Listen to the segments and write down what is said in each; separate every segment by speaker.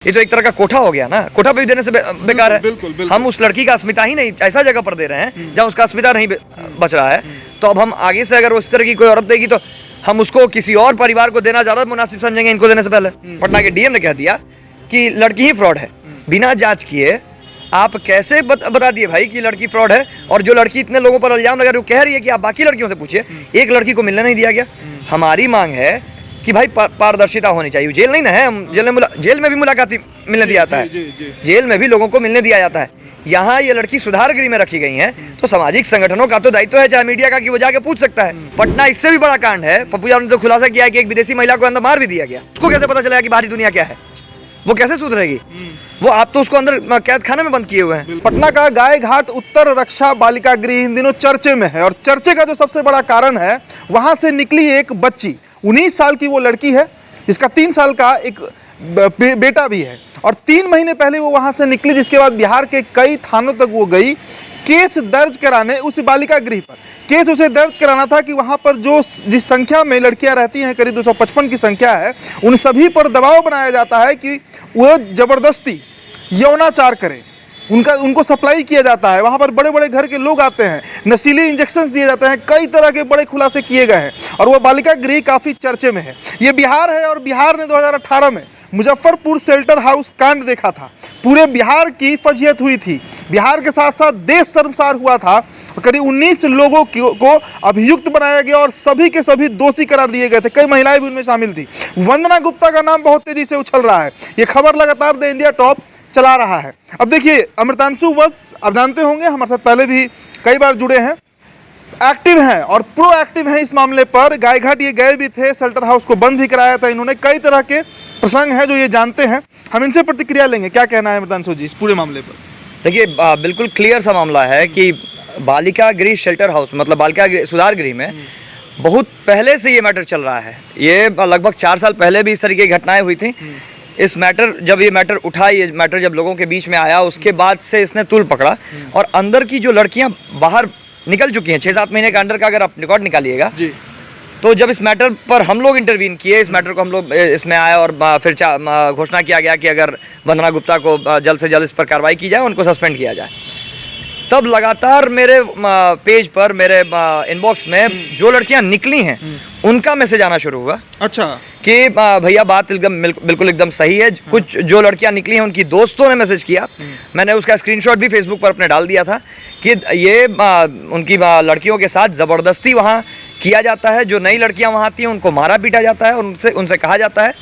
Speaker 1: ये तो एक तरह का कोठा हो गया ना, कोठा पे भी देने से बेकार है।
Speaker 2: बिल्कुल, बिल्कुल।
Speaker 1: हम उस लड़की का अस्मिता ही नहीं ऐसा जगह पर दे रहे हैं जहाँ उसका अस्मिता नहीं बच रहा है। तो अब हम आगे से अगर उस तरह की कोई औरत देगी तो हम उसको किसी और परिवार को देना ज्यादा मुनासिब समझेंगे इनको देने से पहले। पटना के डीएम ने कह दिया कि लड़की ही फ्रॉड है, बिना जांच किए आप कैसे बता दिए भाई कि लड़की फ्रॉड है। और जो लड़की इतने लोगों पर इल्जाम लगा रही है, कह रही है कि आप बाकी लड़कियों से पूछिए, एक लड़की को मिलने नहीं दिया गया। हमारी मांग है कि भाई पारदर्शिता होनी चाहिए। जेल नहीं ना है, हम जेल में भी मुलाकात मिलने दिया जाता है, जेल में भी लोगों को मिलने दिया जाता है। यहाँ ये लड़की सुधार गृह में रखी गई है तो सामाजिक संगठनों का तो दायित्व है, चाहे मीडिया का, कि वो जाके पूछ सकता है। पटना इससे भी बड़ा कांड है। पप्पू यादव ने तो खुलासा किया है कि एक विदेशी महिला को अंदर मार भी दिया गया। उसको कैसे पता चलेगा कि बाहरी दुनिया क्या है? वो कैसे सुधरेगी? वो आप तो उसको अंदर कैद खाने में बंद किए हुए हैं।
Speaker 2: पटना का गाय घाट उत्तर रक्षा बालिका गृह इन दिनों चर्चे में है, और चर्चे का जो सबसे बड़ा कारण है, वहां से निकली एक बच्ची, 19 साल की वो लड़की है, जिसका 3 साल का एक बेटा भी है। और 3 महीने पहले वो वहां से निकली, जिसके बाद बिहार के कई थानों तक वो गई केस दर्ज कराने उस बालिका गृह पर। केस उसे दर्ज कराना था कि वहां पर जिस संख्या में लड़कियां रहती हैं, करीब 255 की संख्या है, उन सभी पर दबाव बनाया जाता है कि वो जबरदस्ती यौनाचार करें। उनको सप्लाई किया जाता है। वहाँ पर बड़े बड़े घर के लोग आते हैं, नशीले इंजेक्शंस दिए जाते हैं, कई तरह के बड़े खुलासे किए गए हैं, और वो बालिका गृह काफ़ी चर्चे में है। ये बिहार है, और बिहार ने 2018 में मुजफ्फरपुर शेल्टर हाउस कांड देखा था। पूरे बिहार की फजीहत हुई थी, बिहार के साथ साथ देश शर्मसार हुआ था। करीब 19 लोगों को अभियुक्त बनाया गया और सभी के सभी दोषी करार दिए गए थे। कई महिलाएं भी उनमें शामिल थी। वंदना गुप्ता का नाम बहुत तेजी से उछल रहा है। ये खबर लगातार द इंडिया टॉप चला रहा है। अब देखिए, अमृतांशु वत्स आप जानते होंगे, हमारे साथ पहले भी कई बार जुड़े हैं, एक्टिव हैं और प्रोएक्टिव हैं इस मामले पर। गायघाट ये गए भी थे, शेल्टर हाउस को बंद भी कराया था इन्होंने। कई तरह के प्रसंग हैं जो ये जानते हैं, हम इनसे प्रतिक्रिया लेंगे। क्या कहना है अमृतांशु जी इस पूरे मामले पर?
Speaker 1: देखिए, बिल्कुल क्लियर सा मामला है कि बालिका गृह शेल्टर हाउस, मतलब बालिका सुधार गृह में बहुत पहले से ये मैटर चल रहा है। ये लगभग 4 साल पहले भी इस तरीके की घटनाएं हुई थी। इस मैटर जब ये मैटर उठा, ये मैटर जब लोगों के बीच में आया, उसके बाद से इसने तूल पकड़ा। और अंदर की जो लड़कियां बाहर निकल चुकी हैं, 6-7 महीने का अंदर का अगर आप रिकॉर्ड निकालिएगा, तो जब इस मैटर पर हम लोग इंटरवीन किए, इस मैटर को हम लोग इसमें आए और फिर घोषणा किया गया कि अगर वंदना गुप्ता को जल्द से जल्द इस पर कार्रवाई की जाए, उनको सस्पेंड किया जाए, तब लगातार मेरे पेज पर, मेरे इनबॉक्स में जो लड़कियां निकली हैं उनका मैसेज आना शुरू हुआ।
Speaker 2: अच्छा, कि
Speaker 1: भैया बात बिल्कुल एकदम सही है। कुछ जो लड़कियां निकली हैं उनकी दोस्तों ने मैसेज किया। मैंने उसका स्क्रीनशॉट भी फेसबुक पर अपने डाल दिया था कि ये उनकी लड़कियों के साथ ज़बरदस्ती वहाँ किया जाता है। जो नई लड़कियां वहाँ आती हैं उनको मारा पीटा जाता है और उनसे कहा जाता है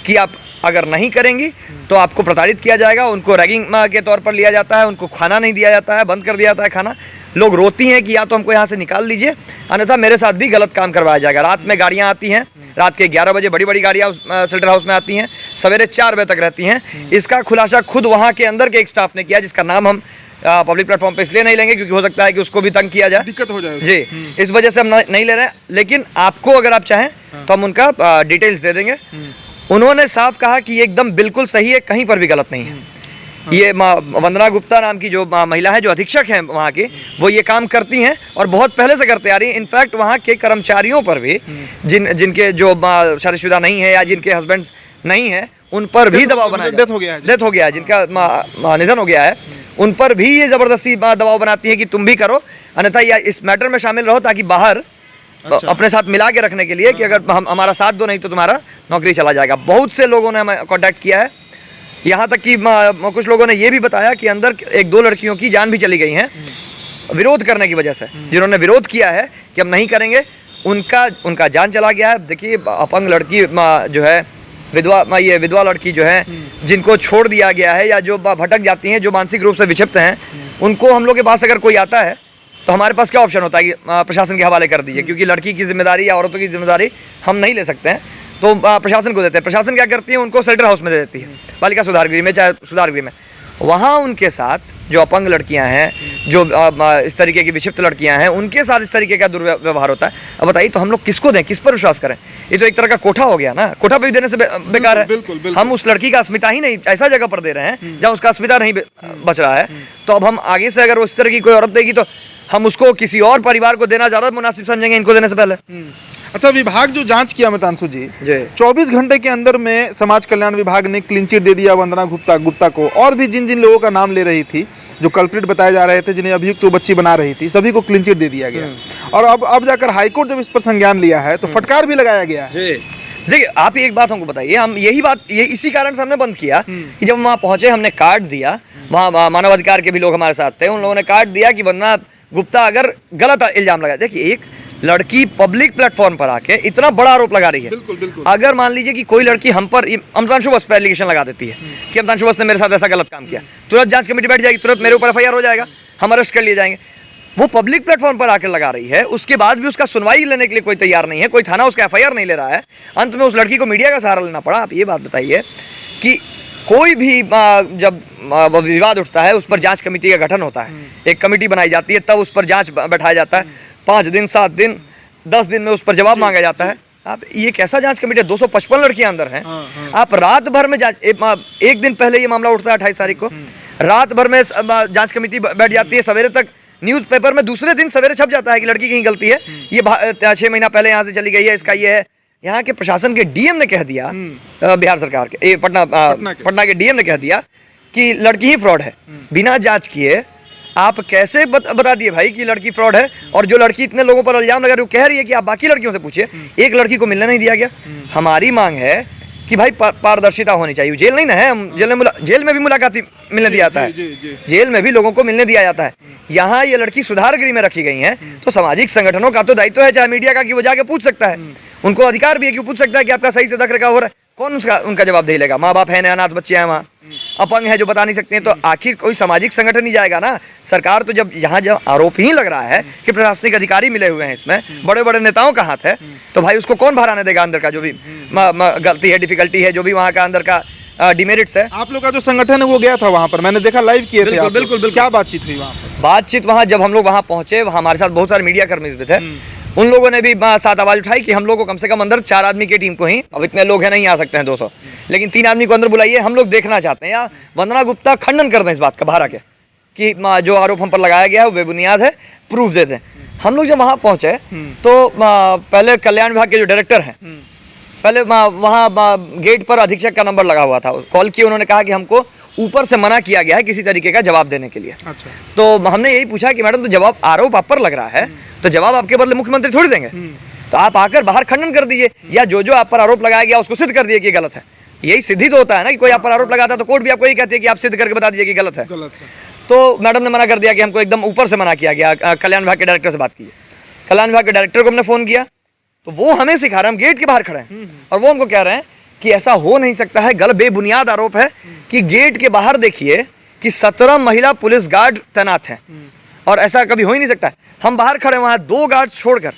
Speaker 1: कि आप अगर नहीं करेंगी तो आपको प्रताड़ित किया जाएगा। उनको रैगिंग के तौर पर लिया जाता है, उनको खाना नहीं दिया जाता है, बंद कर दिया जाता है खाना। लोग रोती हैं कि या तो हमको यहाँ से निकाल दीजिए, अन्यथा मेरे साथ भी गलत काम करवाया जाएगा। रात में गाड़ियाँ आती हैं, रात के 11 बजे बड़ी बड़ी गाड़ियाँ शेल्टर हाउस में आती हैं, सवेरे 4 बजे तक रहती हैं। इसका खुलासा खुद वहाँ के अंदर के एक स्टाफ ने किया, जिसका नाम हम पब्लिक प्लेटफॉर्म पे इसलिए नहीं लेंगे क्योंकि हो सकता है कि उसको भी तंग किया जाए,
Speaker 2: दिक्कत हो जाए
Speaker 1: जी। इस वजह से हम नहीं ले रहे हैं, लेकिन आपको अगर आप चाहें तो हम उनका डिटेल्स दे देंगे। उन्होंने साफ कहा कि ये एकदम बिल्कुल सही है, कहीं पर भी गलत नहीं है। ये वंदना गुप्ता नाम की जो महिला है, जो अधीक्षक हैं वहाँ की, वो ये काम करती हैं और बहुत पहले से करते आ रही हैं। इनफैक्ट वहाँ के कर्मचारियों पर भी, जिनके जो शादीशुदा नहीं है या जिनके हस्बैंड्स नहीं है, उन पर भी दबाव बनाया, डेथ हो गया है, जिनका निधन हो गया है, उन पर भी ये ज़बरदस्ती दबाव बनाती है कि तुम भी करो, अन्यथा या इस मैटर में शामिल रहो, ताकि बाहर अपने साथ मिला के रखने के लिए कि अगर हमारा साथ दो, नहीं तो तुम्हारा नौकरी चला जाएगा। बहुत से लोगों ने हमें कांटेक्ट किया है, यहाँ तक कि कुछ लोगों ने ये भी बताया कि अंदर 1-2 लड़कियों की जान भी चली गई हैं विरोध करने की वजह से। जिन्होंने विरोध किया है कि हम नहीं करेंगे, उनका जान चला गया है। देखिए, अपंग लड़की जो है, विधवा लड़की जो है, जिनको छोड़ दिया गया है या जो भटक जाती हैं, जो मानसिक रूप से विक्षिप्त हैं, उनको हम लोग के पास अगर कोई आता है तो हमारे पास क्या ऑप्शन होता है कि प्रशासन के हवाले कर दीजिए, क्योंकि लड़की की जिम्मेदारी या औरतों की जिम्मेदारी हम नहीं ले सकते हैं, तो प्रशासन को देते हैं। प्रशासन क्या करती है, उनको शेल्टर हाउस में दे देती है, बालिका सुधार गृह में, चाहे सुधार गृह में। वहाँ उनके साथ जो अपंग लड़कियां हैं, जो इस तरीके की विक्षिप्त लड़कियां हैं, उनके साथ इस तरीके का दुर्व्यवहार होता है। अब बताइए, तो हम लोग किसको दें, किस पर विश्वास करें? ये तो एक तरह का कोठा हो गया ना, कोठा पे भी देने से बेकार है।
Speaker 2: बिल्कुल।
Speaker 1: हम उस लड़की का अस्मिता ही नहीं ऐसा जगह पर दे रहे हैं जहाँ उसका अस्मिता नहीं बच रहा है। तो अब हम आगे से अगर उस तरह की कोई औरत देगी तो हम उसको किसी और परिवार को देना ज़्यादा मुनासिब समझेंगे इनको देने से पहले।
Speaker 2: अच्छा, विभाग जो जांच किया मितांशु जी,
Speaker 1: जी
Speaker 2: 24 घंटे के अंदर में समाज कल्याण विभाग ने क्लीन चिट दे दिया वंदना गुप्ता को, और भी जिन जिन लोगों का नाम ले रही थी, जो कल्प्रिट बताए जा रहे थे, जिन्हें अभियुक्त वो बच्ची बना रही थी, सभी को क्लीन चिट दे दिया गया। और अब जाकर हाईकोर्ट जब इस पर संज्ञान लिया है तो फटकार भी लगाया गया है।
Speaker 1: जी देखिए, आप एक बात हमको बताइए, हम ये इसी कारण से हमने बंद किया कि जब हम वहाँ पहुंचे, हमने कार्ड दिया, वहाँ मानवाधिकार के भी लोग हमारे साथ थे, उन लोगों ने कार्ड दिया कि वंदना गुप्ता अगर गलत इल्जाम लगाए, देखिए एक लड़की पब्लिक प्लेटफॉर्म पर आके इतना बड़ा आरोप लगा रही है।
Speaker 2: बिल्कुल बिल्कुल।
Speaker 1: अगर मान लीजिए कि कोई लड़की हम पर अमतांशु बस पर एलिगेशन लगा देती है कि अमतांशु बस ने मेरे साथ ऐसा गलत काम किया, तुरंत जांच कमेटी बैठ जाएगी, तुरंत मेरे ऊपर एफआईआर हो जाएगा, हम अरेस्ट कर लिए जाएंगे। वो पब्लिक प्लेटफॉर्म पर आकर लगा रही है, उसके बाद भी उसका सुनवाई लेने के लिए कोई तैयार नहीं है, कोई थाना उसका एफआईआर नहीं ले रहा है, अंत में उस लड़की को मीडिया का सहारा लेना पड़ा। आप ये बात बताइए कि कोई भी जब विवाद उठता है उस पर जांच कमेटी का गठन होता है, एक कमेटी बनाई जाती है, तब उस पर जांच बैठाया जाता है, 5 दिन 7 दिन 10 दिन में उस पर जवाब मांगा जाता है। आप ये कैसा जांच कमेटी है? 255 लड़कियां अंदर हैं, आप रात भर में एक दिन पहले ये मामला उठता है 28 तारीख को, रात भर में जांच कमेटी बैठ जाती है, सवेरे तक न्यूज़पेपर में दूसरे दिन सवेरे छप जाता है कि लड़की की गलती है, ये 6 महीना पहले यहाँ से चली गई है, इसका ये है। यहाँ के प्रशासन के डीएम ने कह दिया, बिहार सरकार के पटना के डीएम ने कह दिया कि लड़की ही फ्रॉड है। बिना जांच किए आप कैसे बता दिए भाई कि लड़की फ्रॉड है? और जो लड़की इतने लोगों पर इल्जाम लगा रही है, कह रही है कि आप बाकी लड़कियों से पूछिए, एक लड़की को मिलने नहीं दिया गया। हमारी मांग है कि भाई पारदर्शिता होनी चाहिए। जेल नहीं ना है, हम जेल में भी मुलाकात मिलने दिया जाता है, जेल में भी लोगों को मिलने दिया जाता है। यहाँ ये लड़की सुधार गृह में रखी गई हैं, तो सामाजिक संगठनों का तो दायित्व है, चाहे मीडिया का, कि वो जाके पूछ सकता है, उनको अधिकार भी है कि वो पूछ सकता है कि आपका सही से रख रखाव हो रहा है। कौन उनका जवाब दे लेगा? माँ बाप है, अनाथ बच्चे हैं, वहाँ अपंग है जो बता नहीं सकते हैं, तो आखिर कोई सामाजिक संगठन ही जाएगा ना। सरकार तो जब यहाँ जब आरोप ही लग रहा है कि प्रशासनिक अधिकारी मिले हुए हैं, इसमें बड़े बड़े नेताओं का हाथ है, तो भाई उसको कौन बाहर आने देगा? अंदर का जो भी गलती है, डिफिकल्टी है, जो भी वहाँ का अंदर का डिमेरिट्स है।
Speaker 2: आप लोग का जो संगठन है वो गया था वहाँ पर, मैंने देखा, लाइव किए थे।
Speaker 1: बिल्कुल बिल्कुल।
Speaker 2: क्या बातचीत हुई वहाँ पर?
Speaker 1: बातचीत वहाँ जब हम लोग वहाँ पहुंचे, वहाँ हमारे साथ बहुत सारे मीडिया कर्मी भी थे, उन लोगों ने भी साथ आवाज उठाई कि हम लोग को कम से कम अंदर 4 आदमी की टीम को ही, अब इतने लोग हैं नहीं आ सकते हैं 200, लेकिन 3 आदमी को अंदर बुलाइए, हम लोग देखना चाहते हैं, या वंदना गुप्ता खंडन कर दें इस बात का बाहर आके कि जो आरोप हम पर लगाया गया है वो बेबुनियाद है, प्रूफ दे दें। हम लोग जब वहाँ पहुँचे तो पहले कल्याण विभाग के जो डायरेक्टर हैं, पहले वहाँ गेट पर अधीक्षक का नंबर लगा हुआ था, कॉल किए, उन्होंने कहा कि हमको ऊपर से मना किया गया है किसी तरीके का जवाब देने के लिए।
Speaker 2: अच्छा।
Speaker 1: तो हमने यही पूछा कि मैडम, तो जवाब आरोप आप पर लग रहा है, तो जवाब आपके बदले मुख्यमंत्री थोड़ी देंगे, तो आप आकर बाहर खंडन कर दीजिए, या जो आप पर आरोप लगाया गया उसको सिद्ध कर दिए कि गलत है। यही सिद्धि तो होता है ना, कि कोई आप पर आरोप लगाता है तो कोर्ट भी आपको यही कहती है कि आप सिद्ध करके बता दीजिए कि गलत है। तो मैडम ने मना कर दिया कि हमको एकदम ऊपर से मना किया गया, कल्याण विभाग के डायरेक्टर से बात कीजिए। कल्याण विभाग के डायरेक्टर को हमने फोन किया, तो वो हमें सिखा रहे हैं, हम गेट के बाहर खड़े हैं, और वो हमको कह रहे हैं कि ऐसा हो नहीं सकता है, गलत बेबुनियाद आरोप है कि गेट के बाहर देखिए कि 17 महिला पुलिस गार्ड तैनात हैं, और ऐसा कभी हो ही नहीं सकता। हम बाहर खड़े, वहाँ 2 गार्ड छोड़कर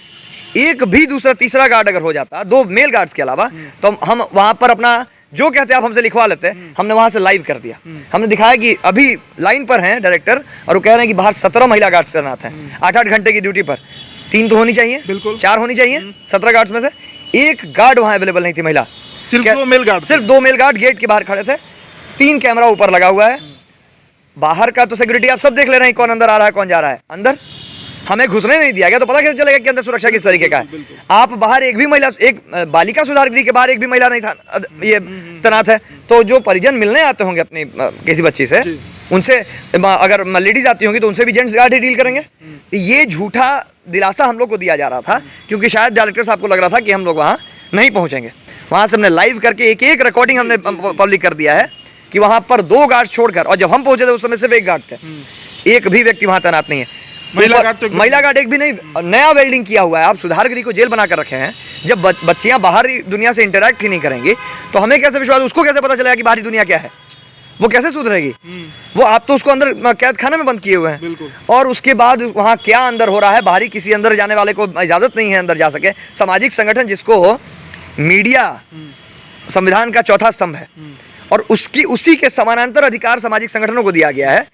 Speaker 1: एक भी दूसरा तीसरा गार्ड अगर हो जाता, 2 मेल गार्ड्स के अलावा, तो हम वहाँ पर अपना जो कहते आप हमसे लिखवा लेते। हमने वहाँ से लाइव कर दिया, हमने दिखाया कि अभी लाइन पर हैं डायरेक्टर, और वो कह रहे हैं कि बाहर 17 महिला गार्ड्स तैनात हैं, 8-8 घंटे की ड्यूटी पर, 3 तो होनी चाहिए, बिल्कुल 4 होनी चाहिए, 17 गार्ड्स में से 1 गार्ड वहाँ अवेलेबल नहीं थी महिला,
Speaker 2: सिर्फ 2 मेल गार्ड,
Speaker 1: सिर्फ 2 मेल गार्ड गेट के बाहर खड़े थे, 3 कैमरा ऊपर लगा हुआ है। बाहर का तो सिक्योरिटी आप सब देख ले रहे हैं, कौन अंदर आ रहा है, कौन जा रहा है। अंदर हमें घुसने नहीं दिया गया, तो पता कैसे चलेगा कि अंदर सुरक्षा किस तरीके का है? आप बाहर एक भी महिला, एक बालिका सुधार गृह के बाहर एक भी महिला नहीं था, ये तैनात है, तो जो परिजन मिलने आते होंगे अपनी किसी बच्ची से, उनसे अगर लेडीज आती होंगी तो उनसे भी जेंट्स गार्ड ही डील करेंगे। ये झूठा दिलासा हम लोग को दिया जा रहा था, क्योंकि शायद डायरेक्टर साहब को लग रहा था कि हम लोग वहाँ नहीं पहुँचेंगे। वहाँ से हमने लाइव करके एक रिकॉर्डिंग हमने पब्लिक कर दिया है कि वहाँ पर 2 गार्ड छोड़कर, और जब हम पहुँचे थे उस समय सिर्फ 1 गार्ड थे, एक भी व्यक्ति वहाँ तैनात नहीं है। महिला गार्ड एक भी नहीं, नया वेल्डिंग किया हुआ है। आप सुधार गृह को जेल बनाकर रखे हैं, जब बच्चियां बाहरी दुनिया से इंटरेक्ट ही नहीं करेंगी तो हमें कैसे विश्वास, उसको कैसे पता चलेगा कि बाहरी दुनिया क्या है? वो कैसे सुधरेगी? वो आप तो उसको अंदर कैद खाने में बंद किए हुए हैं, और उसके बाद वहाँ क्या अंदर हो रहा है, बाहरी किसी अंदर जाने वाले को इजाजत नहीं है अंदर जा सके। सामाजिक संगठन जिसको मीडिया संविधान का 4था स्तंभ है, और उसी के समानांतर अधिकार सामाजिक संगठनों को दिया गया है,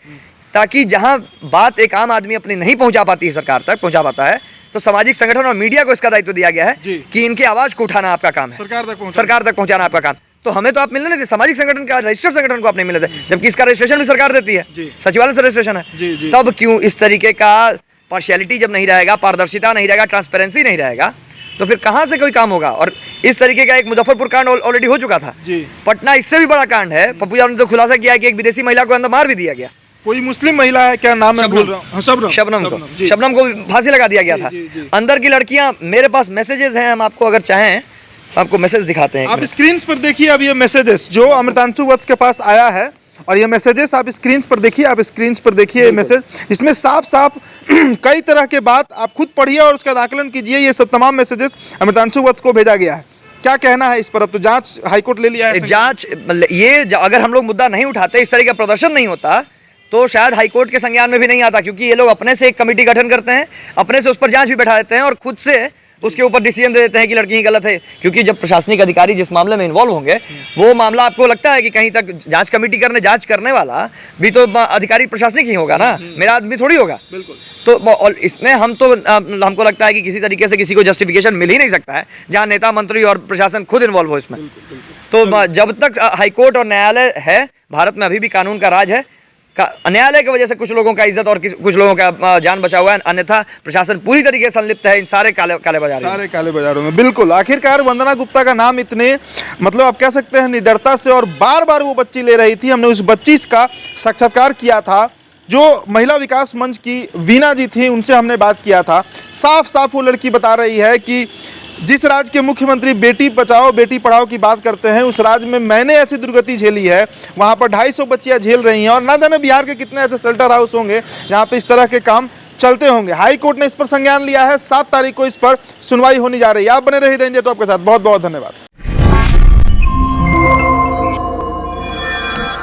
Speaker 1: ताकि जहां बात एक आम आदमी अपनी नहीं पहुंचा पाती है, सरकार तक पहुंचा पाता है, तो सामाजिक संगठन और मीडिया को इसका दायित्व दिया गया है कि इनके आवाज को उठाना आपका काम है, सरकार तक पहुंचाना आपका काम। तो हमें तो आप मिलने नहीं थे, सामाजिक संगठन का रजिस्टर्ड संगठन को आप नहीं मिले थे, जबकि इसका रजिस्ट्रेशन भी सरकार देती है, सचिवालय से रजिस्ट्रेशन है। तब क्यों इस तरीके का पार्शियलिटी जब नहीं रहेगा, पारदर्शिता नहीं रहेगा, ट्रांसपेरेंसी नहीं रहेगा, तो फिर कहाँ से कोई काम होगा। और इस तरीके का एक मुजफ्फरपुर कांड ऑलरेडी हो चुका था
Speaker 2: जी।
Speaker 1: पटना इससे भी बड़ा कांड है। पप्पू यादव ने तो खुलासा किया है कि एक विदेशी महिला को अंदर मार भी दिया गया,
Speaker 2: कोई मुस्लिम महिला है, क्या नाम है भूल रहा हूँ, हाँ,
Speaker 1: शबनम को फांसी लगा दिया गया था।
Speaker 2: जी।
Speaker 1: अंदर की लड़कियां, मेरे पास मैसेजेस हैं, हम आपको अगर चाहें आपको मैसेज दिखाते हैं।
Speaker 2: आप स्क्रीन पर देखिए अब ये मैसेजेस जो अमृतांशु वत्स के पास आया है, और ये मैसेजेस आप स्क्रीन पर देखिए, आप स्क्रीन पर देखिए ये मैसेज, इसमें साफ साफ कई तरह के बात आप खुद पढ़िए और उसका आकलन कीजिए। ये सब तमाम मैसेजेस अमृतांशु वत्स को भेजा गया है। क्या कहना है इस पर? अब तो जांच हाईकोर्ट ले लिया है,
Speaker 1: जांच ये अगर हम लोग मुद्दा नहीं उठाते, इस तरह का प्रदर्शन नहीं होता, तो शायद हाईकोर्ट के संज्ञान में भी नहीं आता, क्योंकि ये लोग अपने से एक कमेटी गठन करते हैं, अपने से उस पर जांच भी बैठा देते हैं और खुद से उसके ऊपर डिसीजन दे देते हैं कि लड़की ही गलत है। क्योंकि जब प्रशासनिक अधिकारी जिस मामले में इन्वॉल्व होंगे, वो मामला आपको लगता है कि कहीं तक जांच कमेटी जांच करने वाला भी तो अधिकारी प्रशासनिक ही होगा ना, मेरा आदमी थोड़ी होगा।
Speaker 2: बिल्कुल।
Speaker 1: तो और इसमें हमको लगता है कि किसी तरीके से किसी को जस्टिफिकेशन मिल ही नहीं सकता है जहां नेता मंत्री और प्रशासन खुद इन्वॉल्व हो इसमें। तो जब तक हाईकोर्ट और न्यायालय है, भारत में अभी भी कानून का राज है। न्यायालय की वजह से कुछ लोगों का इज्जत और कुछ लोगों का जान बचा हुआ है, अन्यथा प्रशासन पूरी तरीके से संलिप्त है इन सारे काले बाजारों में।
Speaker 2: बिल्कुल। आखिरकार वंदना गुप्ता का नाम इतने मतलब आप कह सकते हैं निडरता से और बार बार वो बच्ची ले रही थी। हमने उस बच्ची का साक्षात्कार किया था, जो महिला विकास मंच की वीना जी थी, उनसे हमने बात किया था। साफ साफ वो लड़की बता रही है कि जिस राज्य के मुख्यमंत्री बेटी बचाओ बेटी पढ़ाओ की बात करते हैं, उस राज्य में मैंने ऐसी दुर्गति झेली है, वहाँ पर 250 बच्चियाँ झेल रही हैं, और ना जाने बिहार के कितने ऐसे शेल्टर हाउस होंगे जहाँ पे इस तरह के काम चलते होंगे। हाई कोर्ट ने इस पर संज्ञान लिया है, 7 तारीख को इस पर सुनवाई होने जा रही है। आप बने रहिए द इंडिया टॉप के साथ। बहुत बहुत धन्यवाद।